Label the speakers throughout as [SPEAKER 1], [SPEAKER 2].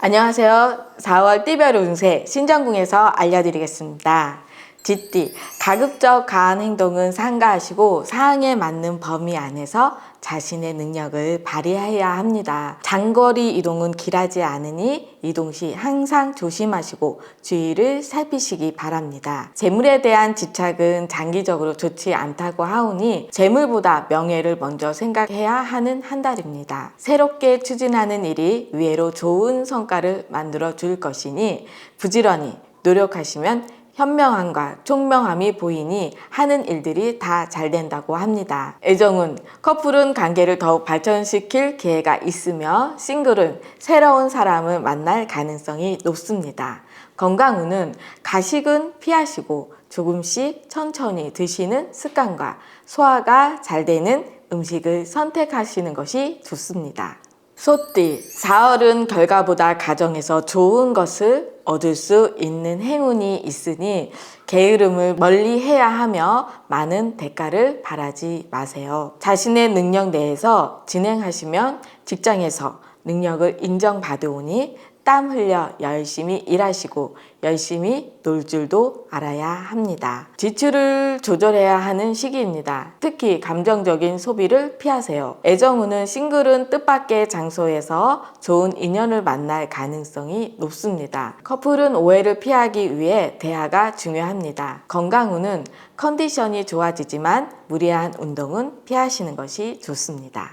[SPEAKER 1] 안녕하세요. 4월 띠별 운세 신정궁에서 알려드리겠습니다. 쥐띠, 가급적 가한 행동은 삼가하시고 사항에 맞는 범위 안에서 자신의 능력을 발휘해야 합니다. 장거리 이동은 길하지 않으니 이동 시 항상 조심하시고 주의를 살피시기 바랍니다. 재물에 대한 집착은 장기적으로 좋지 않다고 하오니 재물보다 명예를 먼저 생각해야 하는 한 달입니다. 새롭게 추진하는 일이 의외로 좋은 성과를 만들어 줄 것이니 부지런히 노력하시면 현명함과 총명함이 보이니 하는 일들이 다 잘 된다고 합니다. 애정운, 커플은 관계를 더욱 발전시킬 기회가 있으며 싱글은 새로운 사람을 만날 가능성이 높습니다. 건강운은 가식은 피하시고 조금씩 천천히 드시는 습관과 소화가 잘 되는 음식을 선택하시는 것이 좋습니다. 소띠, 4월은 결과보다 가정에서 좋은 것을 얻을 수 있는 행운이 있으니 게으름을 멀리 해야 하며 많은 대가를 바라지 마세요. 자신의 능력 내에서 진행하시면 직장에서 능력을 인정받으오니 땀 흘려 열심히 일하시고 열심히 놀 줄도 알아야 합니다. 지출을 조절해야 하는 시기입니다. 특히 감정적인 소비를 피하세요. 애정운은 싱글은 뜻밖의 장소에서 좋은 인연을 만날 가능성이 높습니다. 커플은 오해를 피하기 위해 대화가 중요합니다. 건강운은 컨디션이 좋아지지만 무리한 운동은 피하시는 것이 좋습니다.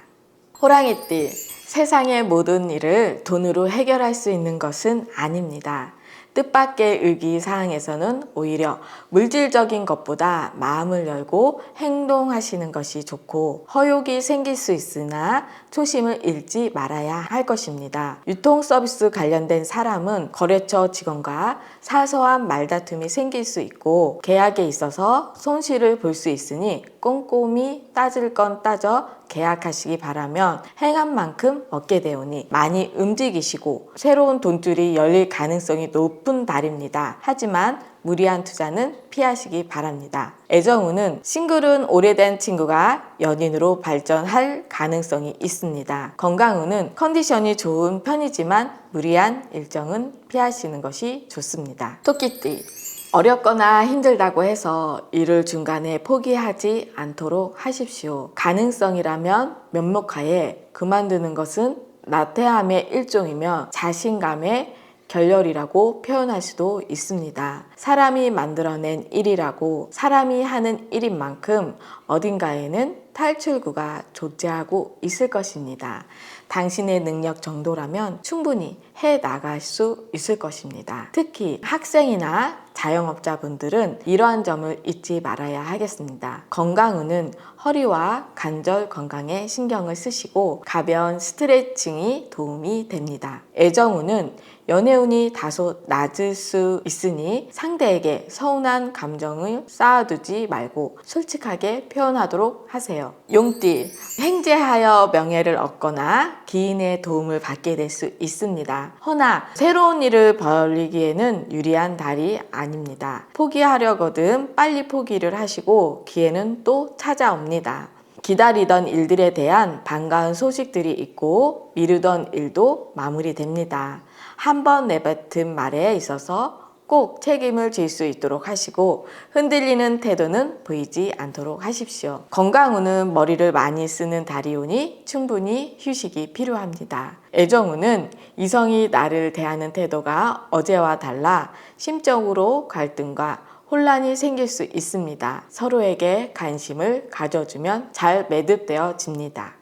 [SPEAKER 1] 호랑이띠, 세상의 모든 일을 돈으로 해결할 수 있는 것은 아닙니다. 뜻밖의 의기사항에서는 오히려 물질적인 것보다 마음을 열고 행동하시는 것이 좋고 허용이 생길 수 있으나 초심을 잃지 말아야 할 것입니다. 유통서비스 관련된 사람은 거래처 직원과 사소한 말다툼이 생길 수 있고 계약에 있어서 손실을 볼 수 있으니 꼼꼼히 따질 건 따져 계약하시기 바라면 행한 만큼 얻게 되오니 많이 움직이시고 새로운 돈줄이 열릴 가능성이 높은 달입니다. 하지만 무리한 투자는 피하시기 바랍니다. 애정운은 싱글은 오래된 친구가 연인으로 발전할 가능성이 있습니다. 건강운은 컨디션이 좋은 편이지만 무리한 일정은 피하시는 것이 좋습니다. 토끼띠, 어렵거나 힘들다고 해서 일을 중간에 포기하지 않도록 하십시오. 가능성이라면 면목하에 그만두는 것은 나태함의 일종이며 자신감의 결렬이라고 표현할 수도 있습니다. 사람이 만들어낸 일이라고 사람이 하는 일인 만큼 어딘가에는 탈출구가 존재하고 있을 것입니다. 당신의 능력 정도라면 충분히 해 나갈 수 있을 것입니다. 특히 학생이나 자영업자분들은 이러한 점을 잊지 말아야 하겠습니다. 건강운은 허리와 관절 건강에 신경을 쓰시고 가벼운 스트레칭이 도움이 됩니다. 애정운은 연애운이 다소 낮을 수 있으니 상대에게 서운한 감정을 쌓아두지 말고 솔직하게 표현하도록 하세요. 용띠, 행제하여 명예를 얻거나 기인의 도움을 받게 될 수 있습니다. 허나 새로운 일을 벌이기에는 유리한 달이 아닙니다. 포기하려거든 빨리 포기를 하시고 기회는 또 찾아옵니다. 기다리던 일들에 대한 반가운 소식들이 있고 미루던 일도 마무리됩니다. 한번 내뱉은 말에 있어서 꼭 책임을 질 수 있도록 하시고 흔들리는 태도는 보이지 않도록 하십시오. 건강운은 머리를 많이 쓰는 달이오니 충분히 휴식이 필요합니다. 애정운은 이성이 나를 대하는 태도가 어제와 달라 심적으로 갈등과 혼란이 생길 수 있습니다. 서로에게 관심을 가져주면 잘 매듭되어집니다.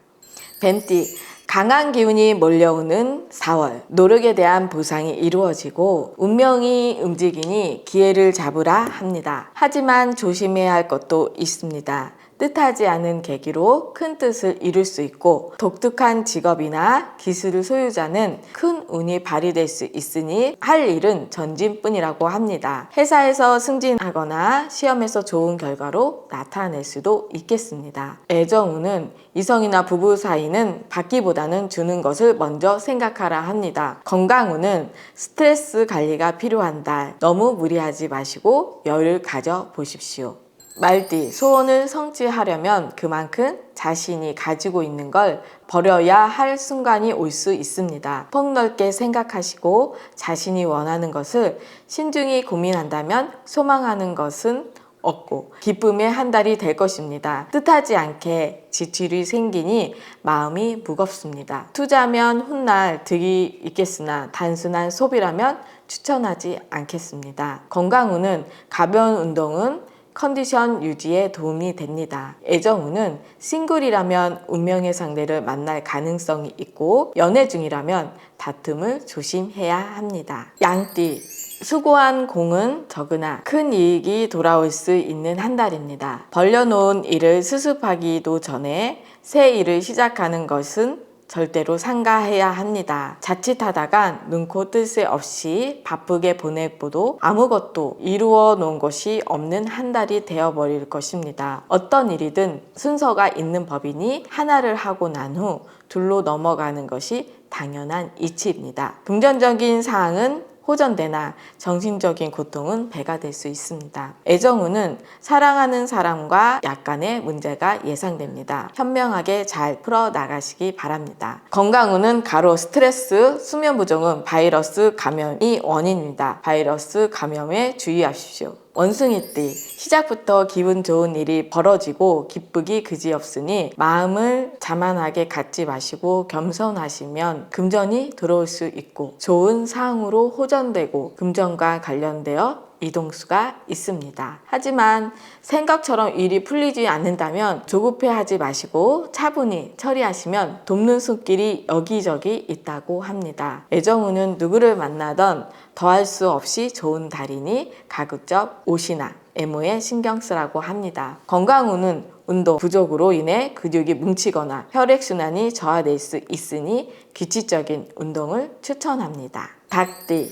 [SPEAKER 1] 뱀띠, 강한 기운이 몰려오는 4월, 노력에 대한 보상이 이루어지고 운명이 움직이니 기회를 잡으라 합니다. 하지만 조심해야 할 것도 있습니다. 뜻하지 않은 계기로 큰 뜻을 이룰 수 있고 독특한 직업이나 기술 소유자는 큰 운이 발휘될 수 있으니 할 일은 전진뿐이라고 합니다. 회사에서 승진하거나 시험에서 좋은 결과로 나타낼 수도 있겠습니다. 애정운은 이성이나 부부 사이는 받기보다는 주는 것을 먼저 생각하라 합니다. 건강운은 스트레스 관리가 필요한 달, 너무 무리하지 마시고 여유를 가져 보십시오. 말띠, 소원을 성취하려면 그만큼 자신이 가지고 있는 걸 버려야 할 순간이 올 수 있습니다. 폭넓게 생각하시고 자신이 원하는 것을 신중히 고민한다면 소망하는 것은 없고 기쁨의 한 달이 될 것입니다. 뜻하지 않게 지출이 생기니 마음이 무겁습니다. 투자하면 훗날 득이 있겠으나 단순한 소비라면 추천하지 않겠습니다. 건강운은 가벼운 운동은 컨디션 유지에 도움이 됩니다. 애정운은 싱글이라면 운명의 상대를 만날 가능성이 있고 연애 중이라면 다툼을 조심해야 합니다. 양띠, 수고한 공은 적으나 큰 이익이 돌아올 수 있는 한 달입니다. 벌려놓은 일을 수습하기도 전에 새 일을 시작하는 것은 절대로 삼가해야 합니다. 자칫하다간 눈코 뜰 새 없이 바쁘게 보내고도 아무것도 이루어 놓은 것이 없는 한 달이 되어버릴 것입니다. 어떤 일이든 순서가 있는 법이니 하나를 하고 난 후 둘로 넘어가는 것이 당연한 이치입니다. 금전적인 사항은 호전되나 정신적인 고통은 배가 될 수 있습니다. 애정운은 사랑하는 사람과 약간의 문제가 예상됩니다. 현명하게 잘 풀어나가시기 바랍니다. 건강운은 가로 스트레스, 수면 부족은 바이러스 감염이 원인입니다. 바이러스 감염에 주의하십시오. 원숭이띠, 시작부터 기분 좋은 일이 벌어지고 기쁘기 그지없으니 마음을 자만하게 갖지 마시고 겸손하시면 금전이 들어올 수 있고 좋은 사항으로 호전되고 금전과 관련되어 이동수가 있습니다. 하지만 생각처럼 일이 풀리지 않는다면 조급해하지 마시고 차분히 처리하시면 돕는 손길이 여기저기 있다고 합니다. 애정운은 누구를 만나던 더할 수 없이 좋은 달이니 가급적 옷이나 외모에 신경 쓰라고 합니다. 건강운은 운동 부족으로 인해 근육이 뭉치거나 혈액순환이 저하될 수 있으니 규칙적인 운동을 추천합니다. 닭띠,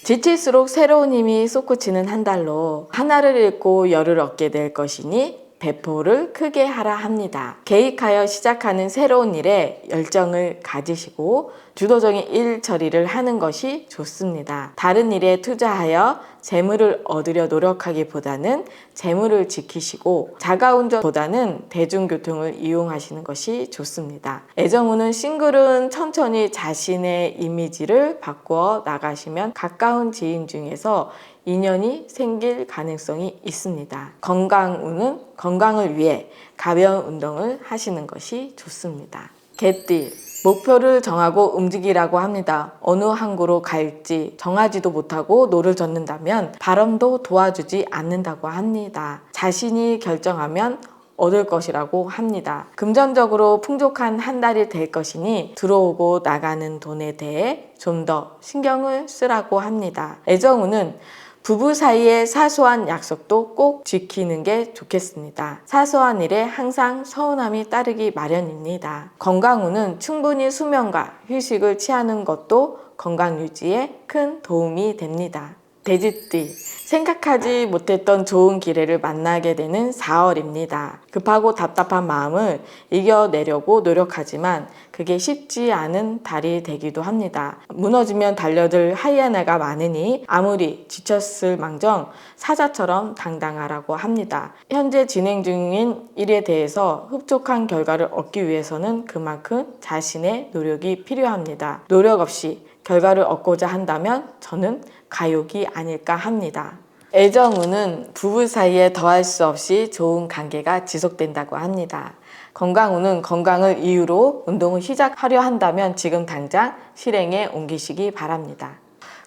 [SPEAKER 1] 지칠수록 새로운 힘이 솟구치는 한 달로 하나를 잃고 열을 얻게 될 것이니 배포를 크게 하라 합니다. 계획하여 시작하는 새로운 일에 열정을 가지시고 주도적인 일 처리를 하는 것이 좋습니다. 다른 일에 투자하여 재물을 얻으려 노력하기보다는 재물을 지키시고 자가운전보다는 대중교통을 이용하시는 것이 좋습니다. 애정운은 싱글은 천천히 자신의 이미지를 바꾸어 나가시면 가까운 지인 중에서 인연이 생길 가능성이 있습니다. 건강운은 건강을 위해 가벼운 운동을 하시는 것이 좋습니다. 개띠, 목표를 정하고 움직이라고 합니다. 어느 항구로 갈지 정하지도 못하고 노를 젓는다면 바람도 도와주지 않는다고 합니다. 자신이 결정하면 얻을 것이라고 합니다. 금전적으로 풍족한 한 달이 될 것이니 들어오고 나가는 돈에 대해 좀 더 신경을 쓰라고 합니다. 애정운은 부부 사이의 사소한 약속도 꼭 지키는 게 좋겠습니다. 사소한 일에 항상 서운함이 따르기 마련입니다. 건강운은 충분히 수면과 휴식을 취하는 것도 건강 유지에 큰 도움이 됩니다. 돼지띠, 생각하지 못했던 좋은 기회를 만나게 되는 4월입니다. 급하고 답답한 마음을 이겨내려고 노력하지만 그게 쉽지 않은 달이 되기도 합니다. 무너지면 달려들 하이에나가 많으니 아무리 지쳤을 망정 사자처럼 당당하라고 합니다. 현재 진행 중인 일에 대해서 흡족한 결과를 얻기 위해서는 그만큼 자신의 노력이 필요합니다. 노력 없이 결과를 얻고자 한다면 저는 가욕이 아닐까 합니다. 애정운은 부부 사이에 더할 수 없이 좋은 관계가 지속된다고 합니다. 건강운은 건강을 이유로 운동을 시작하려 한다면 지금 당장 실행에 옮기시기 바랍니다.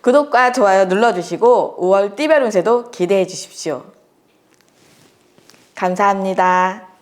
[SPEAKER 1] 구독과 좋아요 눌러주시고 5월 띠별 운세도 기대해 주십시오. 감사합니다.